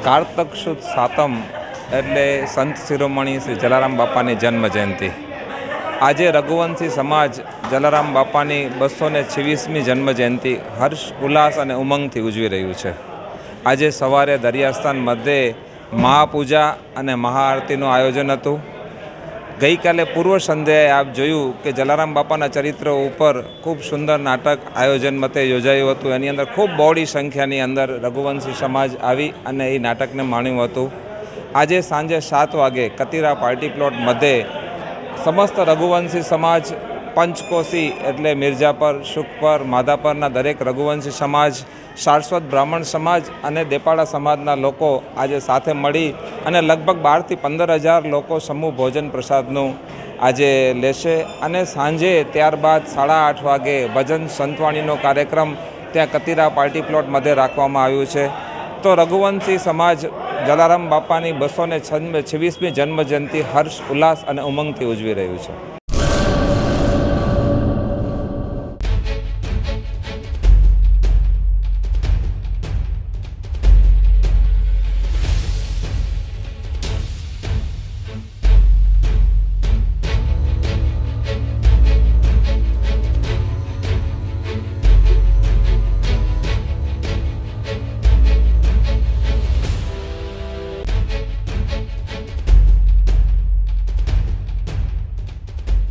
કારતક સુદ સાતમ એટલે સંત શિરોમણી શ્રી જલારામ બાપાની જન્મ જયંતિ. આજે રઘુવંશી સમાજ જલારામ બાપાની 226મી જન્મ જયંતિ હર્ષ ઉલ્લાસ અને ઉમંગથી ઉજવી રહ્યું છે. આજે સવારે દરિયાસ્થાન મધ્યે મહાપૂજા અને મહાઆરતીનું આયોજન હતું. ગઈકાલે પૂર્વ સંધ્યાએ આપ જોયું કે જલારામ બાપાના ચરિત્ર ઉપર ખૂબ સુંદર નાટક આયોજન મતે યોજાયું હતું. એની અંદર ખૂબ બહોળી સંખ્યાની અંદર રઘુવંશી સમાજ આવી અને એ નાટકને માણ્યું હતું. આજે સાંજે 7 વાગે કતીરા પાર્ટી પ્લોટ મધ્યે સમસ્ત રઘુવંશી સમાજ પંચકોશી એટલે મિર્જાપર, શુકપર, માધાપરના દરેક રઘુવંશી સમાજ, સારસ્વત બ્રાહ્મણ સમાજ અને દેપાડા સમાજના લોકો આજે સાથે મળી અને લગભગ 12થી 15,000 લોકો સમૂહ ભોજન પ્રસાદનું આજે લેશે. અને સાંજે ત્યારબાદ 8:30 વાગે ભજન સંતવાણીનો કાર્યક્રમ ત્યાં કતીરા પાર્ટી પ્લોટ મધ્યે રાખવામાં આવ્યું છે. તો રઘુવંશી સમાજ જલારામ બાપાની 226મી જન્મ જયંતિ હર્ષ ઉલ્લાસ અને ઉમંગથી ઉજવી રહ્યું છે.